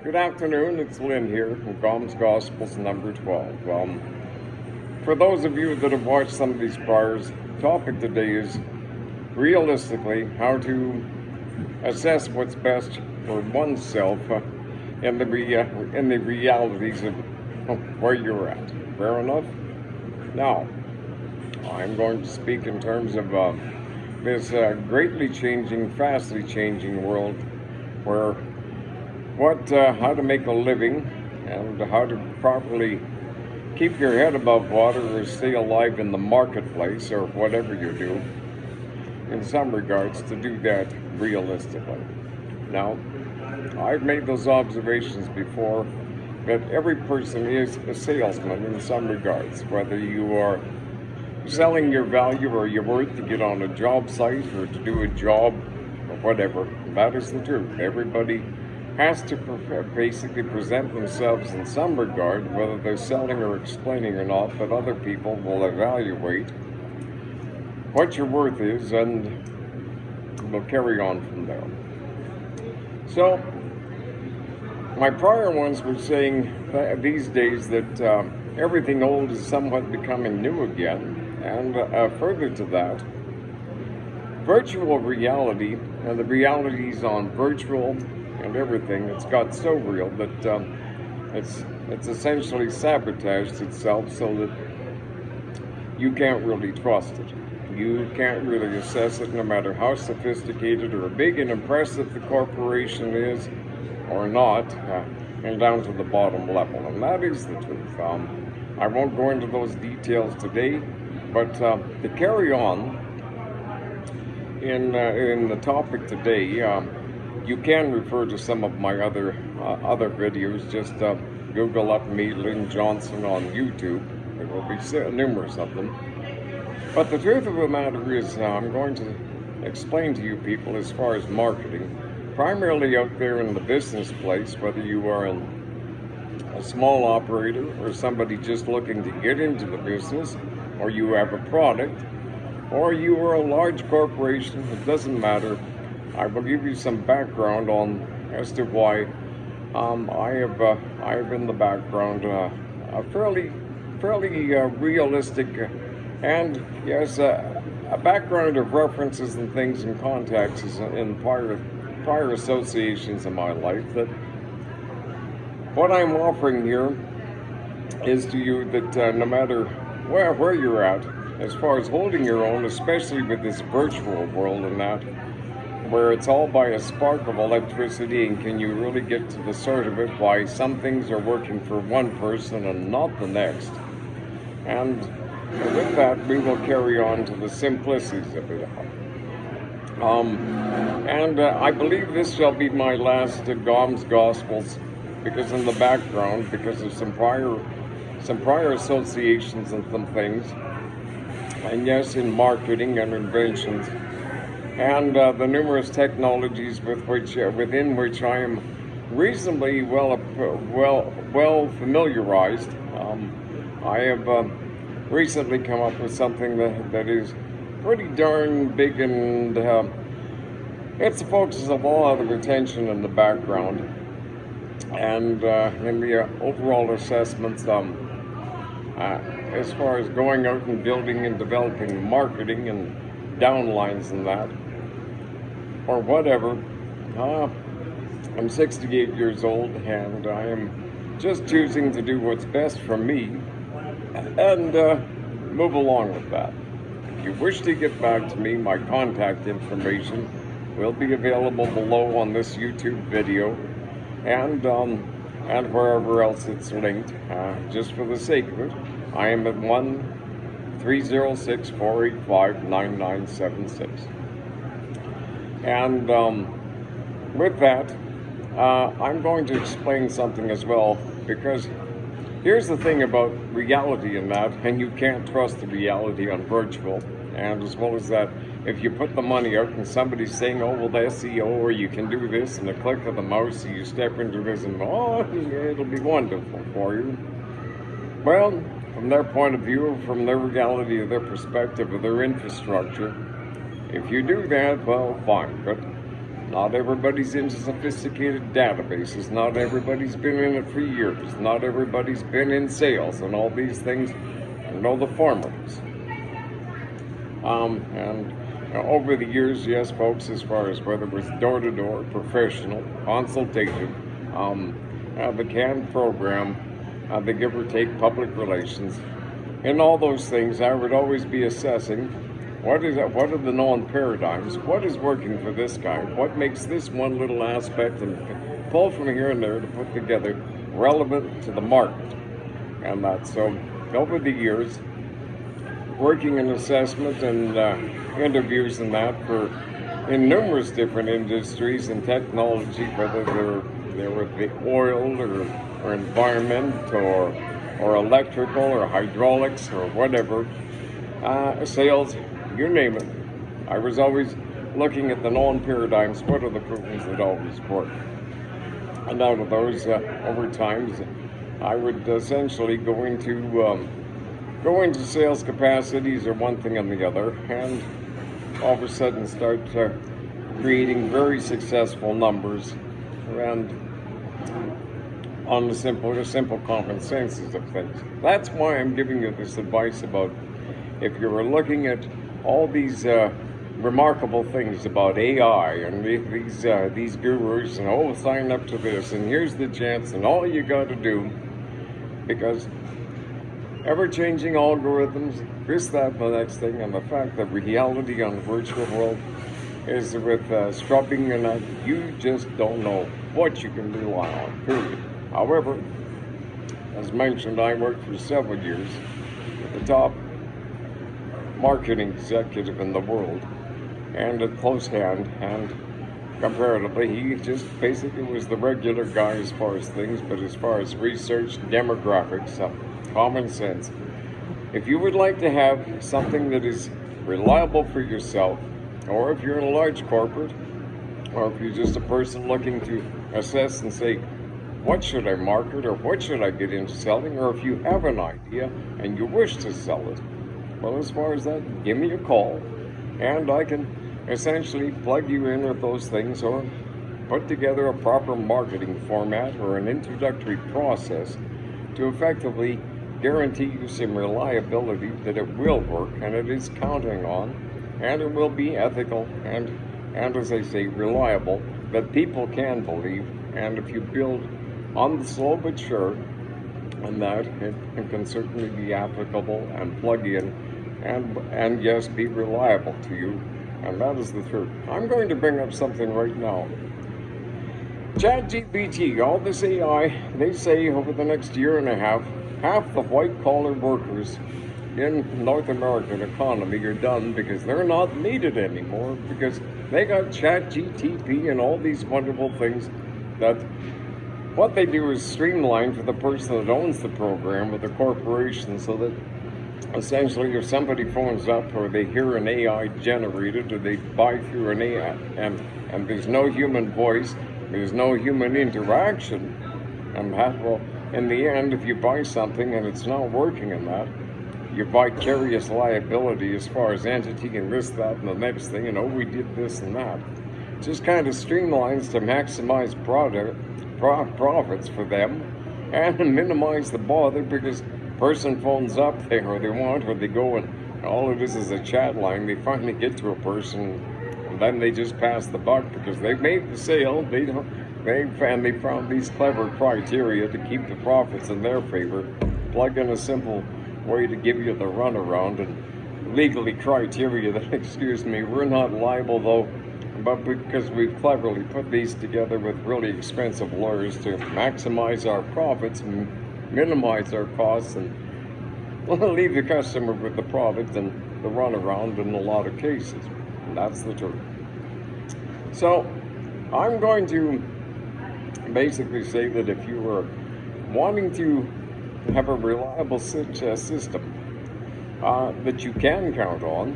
Good afternoon, it's Lynn here from Gom'S Gospels number 12. For those of you that have watched some of these priors, the topic today is realistically how to assess what's best for oneself in the realities of where you're at. Fair enough? Now, I'm going to speak in terms of this greatly changing, fastly changing world where how to make a living and how to properly keep your head above water or stay alive in the marketplace or whatever you do, in some regards, to do that realistically. Now, I've made those observations before that every person is a salesman in some regards, whether you are selling your value or your worth to get on a job site or to do a job or whatever. That is the truth. Everybody has to basically present themselves in some regard, whether they're selling or explaining or not, but other people will evaluate what your worth is and will carry on from there. So, my prior ones were saying that these days that everything old is somewhat becoming new again, and further to that, virtual reality and the realities on virtual and everything, it's got so real that it's essentially sabotaged itself so that you can't really trust it. You can't really assess it no matter how sophisticated or big and impressive the corporation is or not, and down to the bottom level. And that is the truth. I won't go into those details today, but to carry on in the topic today, you can refer to some of my other videos. Just Google up me, Lynn Johnson, on YouTube. There will be numerous of them. But the truth of the matter is, I'm going to explain to you people as far as marketing, primarily out there in the business place, whether you are a small operator or somebody just looking to get into the business, or you have a product, or you are a large corporation. It doesn't matter. I will give you some background on as to why I have in the background a fairly realistic and yes a background of references and things and contacts in prior associations in my life, that what I'm offering here is to you that no matter where you're at as far as holding your own, especially with this virtual world and that, where it's all by a spark of electricity, and can you really get to the sort of it why some things are working for one person and not the next. And with that, we will carry on to the simplicities of it all. I believe this shall be my last Gom'S Gospels, because in the background, because of some prior associations and some things, and yes, in marketing and inventions, and the numerous technologies within which I am reasonably well familiarized. I have recently come up with something that is pretty darn big, and it's the focus of all other attention in the background, and in the overall assessments as far as going out and building and developing marketing and downlines and that, or whatever. I'm 68 years old, and I am just choosing to do what's best for me and move along with that. If you wish to get back to me, my contact information will be available below on this YouTube video, and wherever else it's linked, just for the sake of it. I am at 1-306-485-9976. And with that, I'm going to explain something as well, because here's the thing about reality in that, and you can't trust the reality on virtual, and as well as that, if you put the money out and somebody's saying, oh, well, the SEO, or you can do this, and a click of the mouse, you step into this, and oh, it'll be wonderful for you. Well, from their point of view, from their reality, of their perspective, of their infrastructure, if you do that, well, fine. But Not everybody's into sophisticated databases. Not everybody's been in it for years. Not everybody's been in sales and all these things. I know the formulas. And over the years, yes, folks, as far as whether it was door-to-door, professional, consultation, the CAN program, the give or take public relations, and all those things, I would always be assessing what are the known paradigms, what is working for this guy, what makes this one little aspect, and pull from here and there to put together relevant to the market. And that, so over the years, working in assessment and interviews and that in numerous different industries and technology, whether they're with the oil or environment or electrical or hydraulics or whatever, sales, you name it. I was always looking at the known paradigms, what are the programs that always work. And out of those, over time, I would essentially go into sales capacities or one thing and the other, and all of a sudden start creating very successful numbers and on the simple common senses of things. That's why I'm giving you this advice about if you're looking at all these remarkable things about AI and these gurus and sign up to this and here's the chance and all you got to do, because ever-changing algorithms, this, that, and the next thing, and the fact that reality on the virtual world is with scrubbing and that, you just don't know what you can rely on, period. However, as mentioned, I worked for several years with the top marketing executive in the world, and at close hand, and comparatively, he just basically was the regular guy as far as things, but as far as research, demographics, common sense. If you would like to have something that is reliable for yourself, or if you're in a large corporate, or if you're just a person looking to assess and say, what should I market, or what should I get into selling, or if you have an idea and you wish to sell it, well, as far as that, give me a call, and I can essentially plug you in with those things, or put together a proper marketing format or an introductory process to effectively guarantee you some reliability that it will work, and it is counting on, and it will be ethical and as I say, reliable, that people can believe. And if you build on the slow but sure, and that it can certainly be applicable and plug in and yes, be reliable to you. And that is the truth. I'm going to bring up something right now. ChatGPT, all this AI, they say over the next year and a half the white-collar workers in North American economy are done because they're not needed anymore, because they got ChatGPT and all these wonderful things that what they do is streamline for the person that owns the program with the corporation, so that essentially if somebody phones up or they hear an AI generated or they buy through an AI and there's no human voice, there's no human interaction, and that, well, in the end, if you buy something and it's not working in that, your vicarious liability as far as entity and this, that, and the next thing, and we did this and that. It just kind of streamlines to maximize profits for them and minimize the bother, because person phones up or they want, or they go and all it is a chat line. They finally get to a person and then they just pass the buck because they made the sale. They found these clever criteria to keep the profits in their favor. Plug in a simple way to give you the runaround and legally criteria that, excuse me, we're not liable though, but because we've cleverly put these together with really expensive lawyers to maximize our profits and minimize our costs and leave the customer with the profit and the runaround in a lot of cases. And that's the truth. So I'm going to basically say that if you are wanting to have a reliable system that you can count on,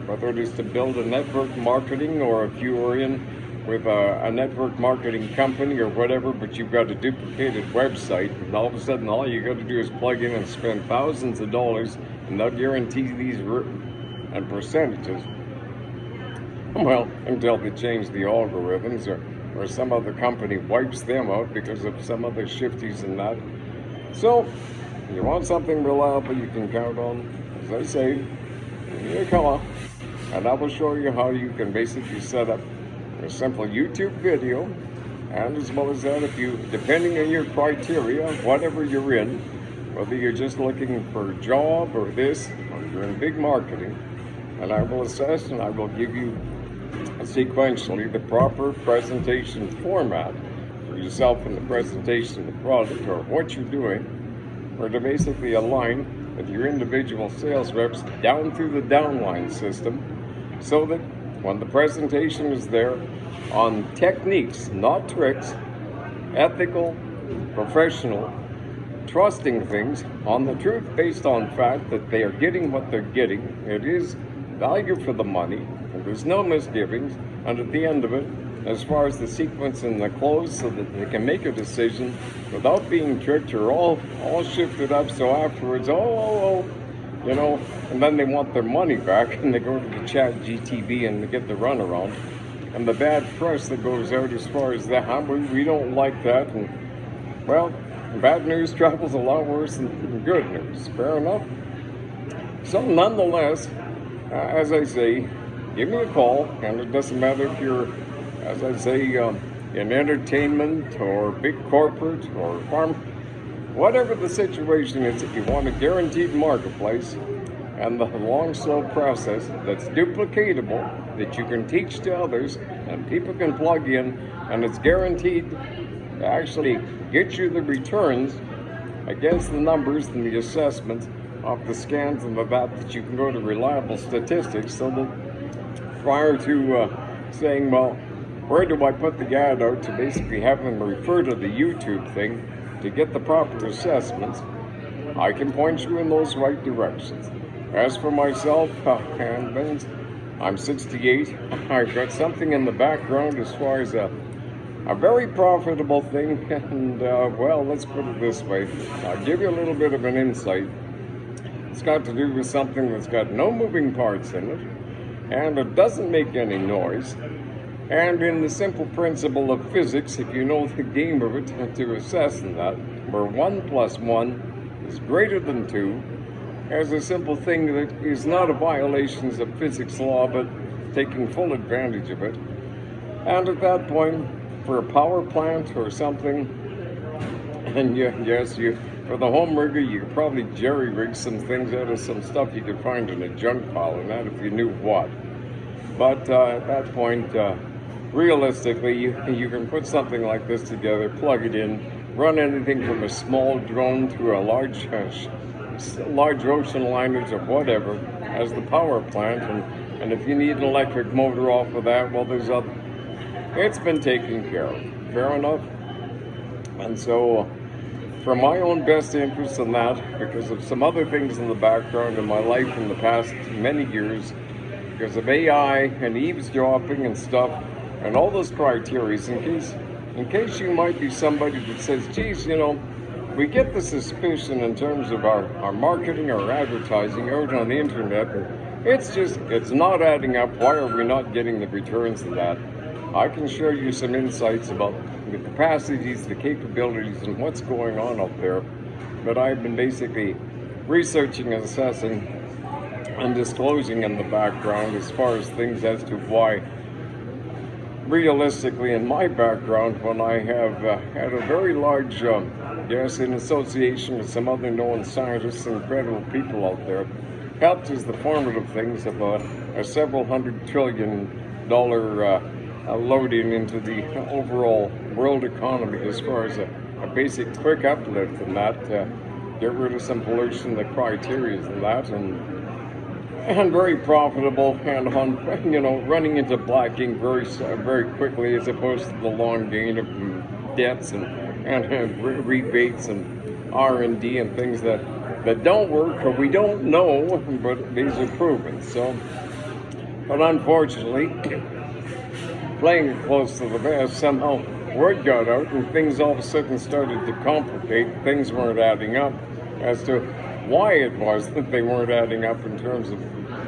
whether it is to build a network marketing, or if you are in with a network marketing company or whatever, but you've got a duplicated website, and all of a sudden all you got to do is plug in and spend thousands of dollars, and they'll guarantee these and percentages. Well, until they change the algorithms, or some other company wipes them out because of some other shifties and that. So, you want something reliable you can count on, as I say, give me a call, and I will show you how you can basically set up a simple YouTube video. And as well as that, if you, depending on your criteria, whatever you're in, whether you're just looking for a job or this, or you're in big marketing, and I will assess and I will give you sequentially the proper presentation format for yourself in the presentation of the product or what you're doing, or to basically align with your individual sales reps down through the downline system, so that when the presentation is there on techniques, not tricks, ethical, professional, trusting things on the truth based on fact that they are getting what they're getting. It is value for the money, and there's no misgivings. And at the end of it, as far as the sequence and the close, so that they can make a decision without being tricked or all shifted up. So afterwards, you know, and then they want their money back, and they go to the chat GTV and they get the runaround. And the bad press that goes out as far as that, we don't like that. And well, bad news travels a lot worse than good news. Fair enough. So nonetheless, as I say, give me a call, and it doesn't matter if you're, as I say, in entertainment or big corporate or farm, whatever the situation is. If you want a guaranteed marketplace and the long, slow process that's duplicatable, that you can teach to others and people can plug in, and it's guaranteed to actually get you the returns against the numbers and the assessments of the scans and the that you can go to reliable statistics, so that prior to saying, well, where do I put the ad out, to basically have them refer to the YouTube thing to get the proper assessments, I can point you in those right directions. As for myself, and things, I'm 68. I've got something in the background as far as a very profitable thing, and well, let's put it this way. I'll give you a little bit of an insight. It's got to do with something that's got no moving parts in it, and it doesn't make any noise. And in the simple principle of physics, if you know the game of it, to assess in that, where 1 + 1 is greater than 2, as a simple thing that is not a violation of physics law, but taking full advantage of it. And at that point, for a power plant or something, and yes, for the home rigger, you could probably jerry-rig some things out of some stuff you could find in a junk pile, and that if you knew what. But at that point, realistically, you can put something like this together, plug it in, run anything from a small drone to a large ocean liners or whatever as the power plant, and if you need an electric motor off of that, well, there's other. It's been taken care of. Fair enough. And so, for my own best interest in that, because of some other things in the background in my life in the past many years, because of AI and eavesdropping and stuff, and all those criteria, in case you might be somebody that says, geez, you know, we get the suspicion in terms of our marketing, our advertising out on the internet, it's not adding up. Why are we not getting the returns of that? I can share you some insights about the capacities, the capabilities, and what's going on out there that I've been basically researching and assessing and disclosing in the background, as far as things as to why, realistically, in my background, when I have had a very large, in association with some other known scientists and incredible people out there, helped as the formative things of a several $100 trillion loading into the overall world economy, as far as a basic quick uplift in that, get rid of some pollution, the criteria and that, and very profitable, and on, you know, running into black ink very quickly, as opposed to the long gain of debts and rebates and R&D and things that don't work, or we don't know, but these are proven. So, but unfortunately, playing it close to the vest, somehow word got out and things all of a sudden started to complicate. Things weren't adding up as to why it was that they weren't adding up in terms of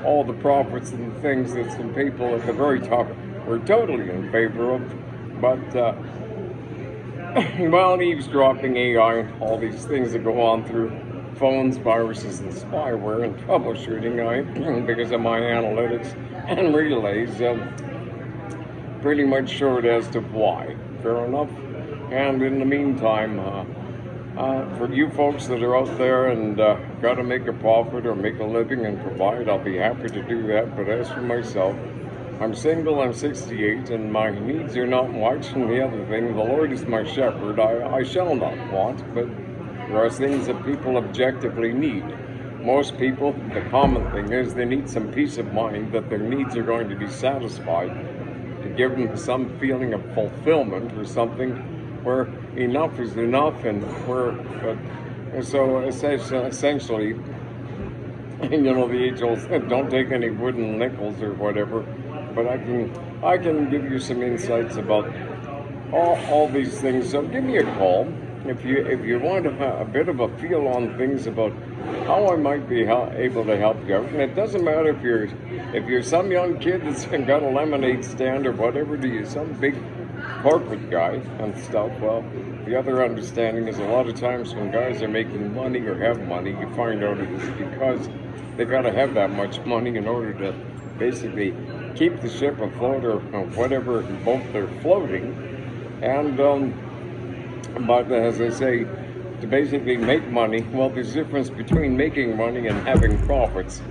all the profits and things that some people at the very top were totally in favor of. But well, eavesdropping, AI, all these things that go on through phones, viruses, and spyware, and troubleshooting, because of my analytics and relays, pretty much showed as to why. Fair enough. And in the meantime, for you folks that are out there and got to make a profit or make a living and provide, I'll be happy to do that. But as for myself, I'm single, I'm 68, and my needs are not much. And the other thing, the Lord is my shepherd, I shall not want, but there are things that people objectively need. Most people, the common thing is they need some peace of mind that their needs are going to be satisfied, to give them some feeling of fulfillment or something where enough is enough, and so essentially, the age-old said, don't take any wooden nickels or whatever, but I can give you some insights about all these things. So give me a call if you want to have a bit of a feel on things about how I might be able to help you out. And it doesn't matter if you're some young kid that's got a lemonade stand or whatever, to you some big corporate guy and stuff. Well, the other understanding is a lot of times when guys are making money or have money, you find out it is because they got to have that much money in order to basically keep the ship afloat or whatever boat they're floating. And but as I say, to basically make money, well, there's a difference between making money and having profits,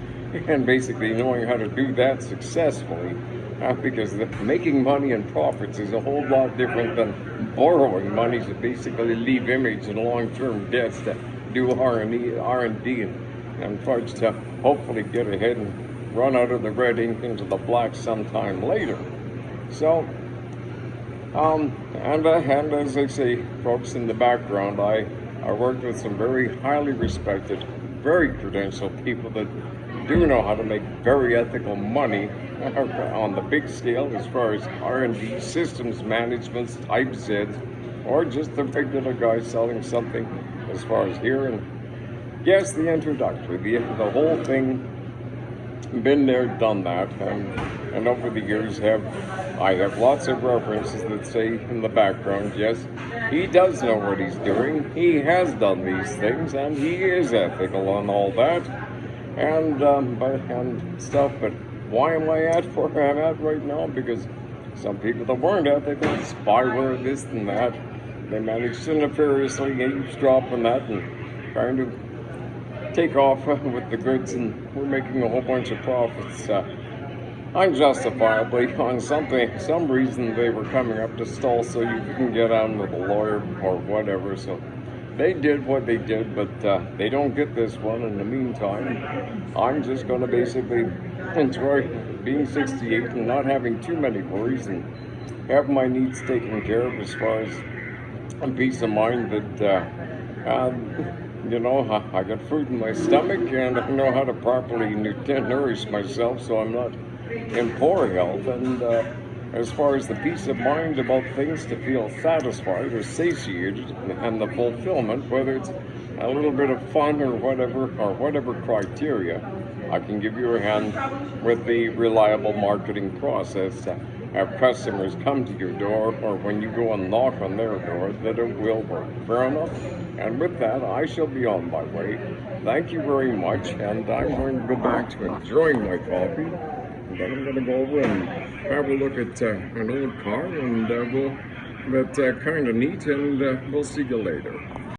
and basically knowing how to do that successfully. Because making money and profits is a whole lot different than borrowing money to basically leave image and long-term debts to do R&D and fudge to hopefully get ahead and run out of the red ink into the black sometime later. So, and as I say, folks, in the background, I worked with some very highly respected, very credentialed people that do know how to make very ethical money on the big scale as far as R&D, systems management, type Z, or just the regular guy selling something as far as here. And yes, the introductory, the whole thing, been there, done that, and over the years I have lots of references that say in the background, yes, he does know what he's doing, he has done these things, and he is ethical on all that, and stuff. But why am I at where I'm at right now? Because some people that weren't ethical, spyware, this and that, they managed to nefariously eavesdrop on that and kind of take off with the goods, and we're making a whole bunch of profits. Unjustifiably, on some reason they were coming up to stall so you couldn't get on with a lawyer or whatever. So they did what they did, but they don't get this one. In the meantime, I'm just going to basically enjoy being 68 and not having too many worries and have my needs taken care of as far as a peace of mind that I got food in my stomach and I know how to properly nourish myself, so I'm not in poor health. And as far as the peace of mind about things to feel satisfied or satiated and the fulfillment, whether it's a little bit of fun or whatever criteria, I can give you a hand with the reliable marketing process to have customers come to your door, or when you go and knock on their door, that it will work. Fair enough? And with that, I shall be on my way. Thank you very much, and I'm going to go back to enjoying my coffee. And then I'm going to go over and have a look at an old car, and that's kind of neat, and we'll see you later.